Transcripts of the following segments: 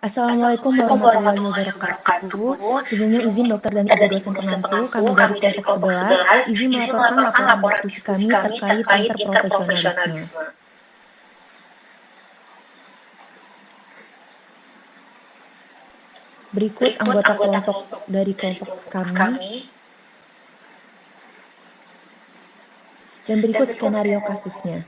Assalamualaikum warahmatullahi wabarakatuh. Sebelumnya izin dokter dan ibu dosen pengampu, kami dari kelompok 11, izin melaporkan laporan diskusi kami terkait interprofesionalisme. Berikut anggota kelompok dari kelompok kami, dan berikut skenario kasusnya.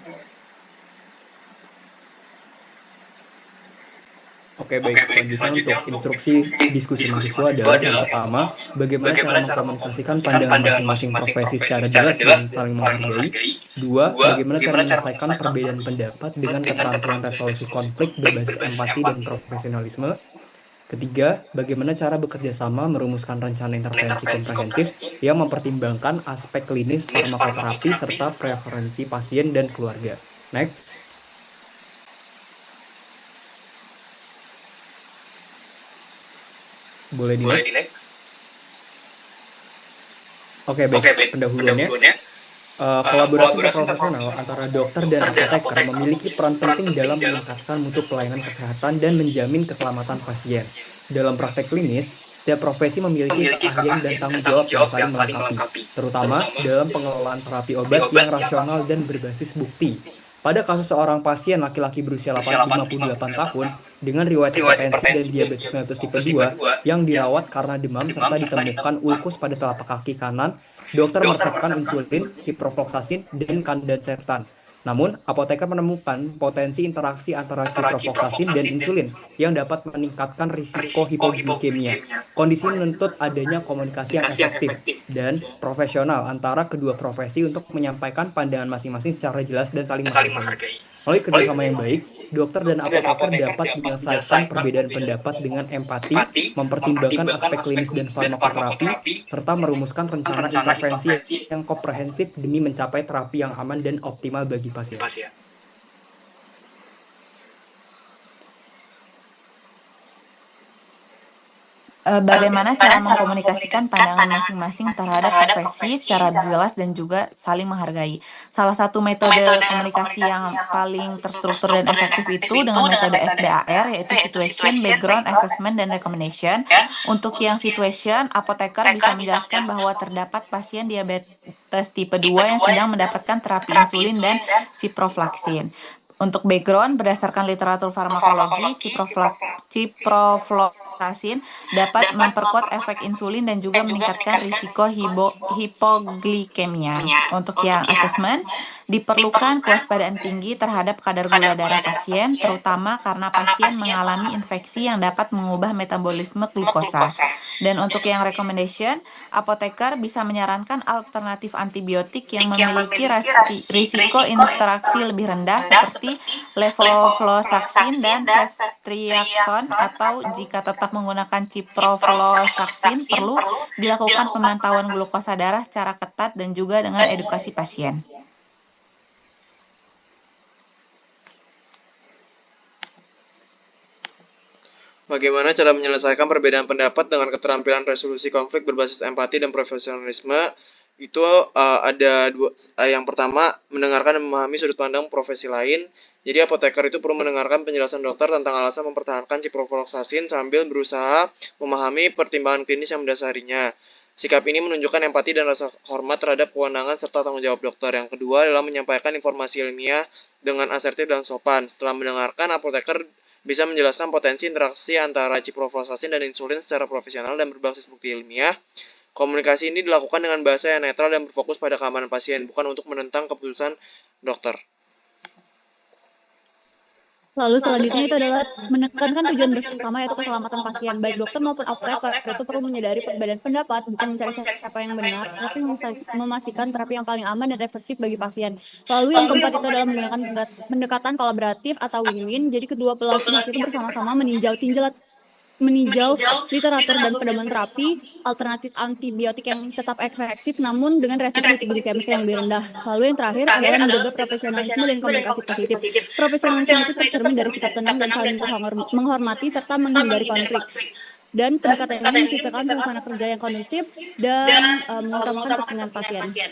Oke, baik. Selanjutnya untuk instruksi diskusi mahasiswa adalah yang pertama, bagaimana cara mengkomunikasikan pandangan masing-masing profesi secara jelas dan saling menghargai. Dua, bagaimana cara menyelesaikan perbedaan pendapat dengan keterampilan resolusi konflik berbasis empati dan profesionalisme. Ketiga, bagaimana cara bekerja sama merumuskan rencana intervensi komprehensif yang mempertimbangkan aspek klinis, farmakoterapi, serta preferensi pasien dan keluarga. Next. Boleh di next? Oke, baik. Pendahuluannya, kolaborasi interprofesional antara dokter dan apoteker memiliki peran penting dalam meningkatkan mutu pelayanan kesehatan dan menjamin keselamatan pasien. Dalam praktek klinis, setiap profesi memiliki keahlian dan tanggung jawab yang saling melengkapi, terutama dalam pengelolaan terapi obat yang rasional dan berbasis bukti. Pada kasus seorang pasien laki-laki berusia 58 tahun dengan riwayat hipertensi dan diabetes mellitus tipe 2 yang dirawat karena demam serta ditemukan ulkus pada telapak kaki kanan, dokter meresepkan insulin, ciprofloxacin, dan kandansertan. Namun, apoteker menemukan potensi interaksi antara ciprofloxacin dan insulin yang dapat meningkatkan risiko hipoglikemia. Kondisi menuntut adanya komunikasi yang efektif dan profesional antara kedua profesi untuk menyampaikan pandangan masing-masing secara jelas dan saling menghargai. Melalui kerjasama yang baik, dokter dan apoteker dapat menyelesaikan perbedaan pendapat dengan empati, mempertimbangkan aspek klinis dan farmakoterapi, serta merumuskan rencana intervensi yang komprehensif demi mencapai terapi yang aman dan optimal bagi pasien. Bagaimana cara mengkomunikasikan pandangan masing-masing terhadap profesi secara jelas dan juga saling menghargai. Salah satu metode komunikasi yang paling terstruktur dan efektif itu dengan metode SBAR, yaitu Situation, Background, Assessment, dan Recommendation. Untuk yang situation, apoteker bisa menjelaskan bahwa terdapat pasien diabetes tipe 2 yang sedang mendapatkan terapi insulin dan ciprofloxacin. Untuk background, berdasarkan literatur farmakologi, ciprofloxacin dapat memperkuat efek insulin dan juga meningkatkan risiko hipoglikemia. Untuk yang assessment, diperlukan kewaspadaan tinggi terhadap kadar gula darah pasien, terutama karena pasien mengalami infeksi yang dapat mengubah metabolisme glukosa. Dan untuk yang recommendation, apoteker bisa menyarankan alternatif antibiotik yang memiliki risiko interaksi lebih rendah seperti levofloxacin dan ceftriaxone, atau jika tetap menggunakan ciprofloxacin, perlu dilakukan pemantauan glukosa darah secara ketat dan juga dengan edukasi pasien. Bagaimana cara menyelesaikan perbedaan pendapat dengan keterampilan resolusi konflik berbasis empati dan profesionalisme? Itu ada dua. Yang pertama, mendengarkan dan memahami sudut pandang profesi lain. Jadi apoteker itu perlu mendengarkan penjelasan dokter tentang alasan mempertahankan ciprofloxacin sambil berusaha memahami pertimbangan klinis yang mendasarinya. Sikap ini menunjukkan empati dan rasa hormat terhadap kewenangan serta tanggung jawab dokter. Yang kedua adalah menyampaikan informasi ilmiah dengan asertif dan sopan. Setelah mendengarkan, apoteker bisa menjelaskan potensi interaksi antara ciprofloxacin dan insulin secara profesional dan berbasis bukti ilmiah. Komunikasi ini dilakukan dengan bahasa yang netral dan berfokus pada keamanan pasien, bukan untuk menentang keputusan dokter. Lalu selanjutnya itu adalah menekankan tujuan bersama, yaitu keselamatan pasien. Baik dokter maupun apoteker itu perlu menyadari perbedaan pendapat, bukan mencari siapa yang benar, tapi memastikan terapi yang paling aman dan efektif bagi pasien. Lalu yang keempat itu adalah menggunakan pendekatan kolaboratif atau win-win. Jadi kedua belah pihak itu bersama-sama meninjau literatur dan pedoman terapi alternatif antibiotik yang tetap efektif namun dengan resiko hipoglikemik yang lebih rendah. Lalu yang terakhir adalah menjaga profesionalisme dan komunikasi positif. Profesionalisme itu tercermin dari sikap tenang dan saling menghormati serta menghindari konflik. Dan pendekatan ini menciptakan suasana kerja yang kondusif dan mengutamakan kepentingan pasien.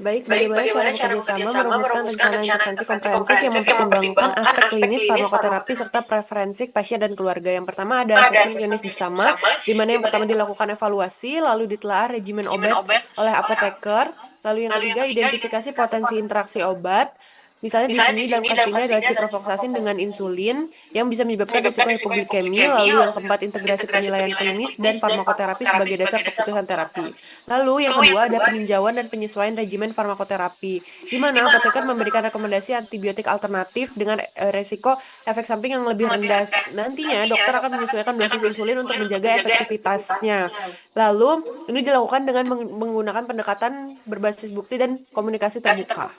Baik, bagaimana cara bekerja sama merumuskan rencana intervensi komprehensif yang mempertimbangkan aspek klinis, farmakoterapi, serta preferensi pasien dan keluarga? Yang pertama ada asesmen klinis bersama, di mana yang pertama dilakukan evaluasi, lalu ditelaah regimen obat oleh apoteker, lalu yang ketiga identifikasi potensi interaksi obat. Misalnya di sini dalam kasus ini adalah ciprofloxacin dengan insulin yang bisa menyebabkan risiko hipoglikemi, lalu yang keempat integrasi penilaian klinis dan farmakoterapi sebagai dasar keputusan terapi. Lalu yang kedua ada peninjauan dan penyesuaian regimen farmakoterapi, di mana apoteker memberikan rekomendasi antibiotik alternatif dengan resiko efek samping yang lebih rendah. Nantinya dokter akan menyesuaikan dosis insulin untuk menjaga efektivitasnya. Lalu ini dilakukan dengan menggunakan pendekatan berbasis bukti dan komunikasi terbuka.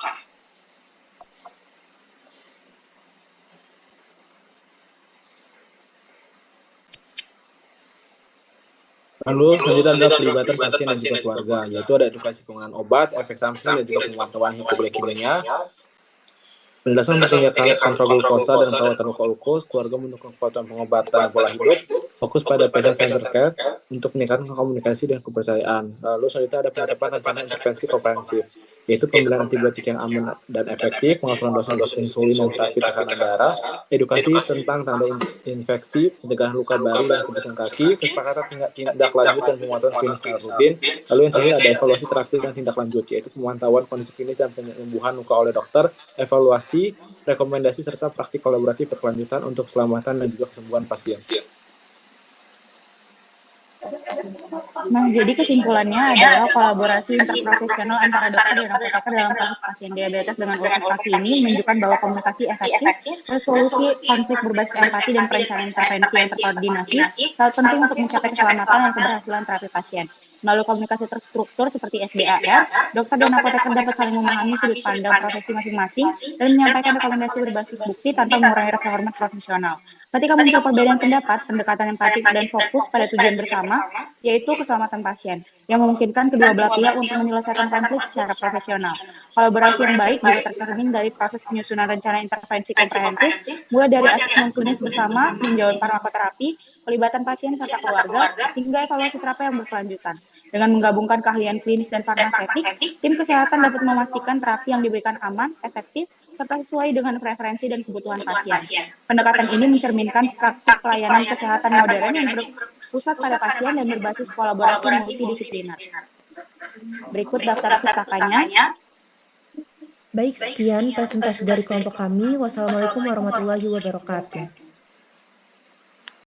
Lalu selanjutnya ada pelibatan pasien dan juga keluarga, yaitu ada edukasi penggunaan obat, efek samping, dan juga pemantauan hipoglikemianya. Penjelasan pentingnya kontrol glukosa dan perawatan luka ulkus, keluarga mendukung kepatuhan pengobatan dan pola hidup, fokus pada patient-centered care untuk meningkatkan komunikasi dan kepercayaan. Lalu selanjutnya ada penerapan rencana intervensi komprehensif, yaitu pemberian antibiotik yang aman dan efektif, pengaturan dosis insulin dan terapi tekanan darah, edukasi tentang tanda infeksi, pencegahan luka baru dan kebiasaan kaki, kesepakatan tindak lanjut dan pemantauan klinis secara rutin. Lalu yang terakhir ada evaluasi terapi dan tindak lanjut, yaitu pemantauan kondisi klinis dan penyembuhan luka oleh dokter, evaluasi, rekomendasi, serta praktik kolaboratif berkelanjutan untuk keselamatan dan juga kesembuhan pasien. Nah, jadi kesimpulannya adalah kolaborasi interprofesional antara dokter dan apoteker dalam kasus pasien diabetes dengan ulkus kaki ini menunjukkan bahwa komunikasi efektif, resolusi konflik berbasis empati, dan perencanaan intervensi yang terkoordinasi sangat penting untuk mencapai keselamatan dan keberhasilan terapi pasien. Melalui komunikasi terstruktur seperti SDAR, dokter dan apoteker dapat saling memahami sudut pandang profesi masing-masing dan menyampaikan rekomendasi berbasis bukti tanpa mengurangi rasa hormat profesional. Ketika muncul perbedaan pendapat, pendekatan empatik dan fokus pada tujuan bersama, yaitu keselamatan pasien, yang memungkinkan kedua belah pihak untuk menyelesaikan konflik secara profesional. Kolaborasi yang baik juga tercermin dari proses penyusunan rencana intervensi komprehensif, mulai dari asesmen klinis bersama, peninjauan farmakoterapi, pelibatan pasien serta keluarga, hingga evaluasi terapi yang berkelanjutan. Dengan menggabungkan keahlian klinis dan farmaseutik, tim kesehatan dapat memastikan terapi yang diberikan aman, efektif, serta sesuai dengan preferensi dan kebutuhan pasien. Pendekatan ini mencerminkan praktik pelayanan kesehatan modern yang berpusat pada pasien dan berbasis kolaborasi multidisipliner. Berikut daftar cetakannya. Baik, sekian presentasi dari kelompok kami. Wassalamualaikum warahmatullahi wabarakatuh.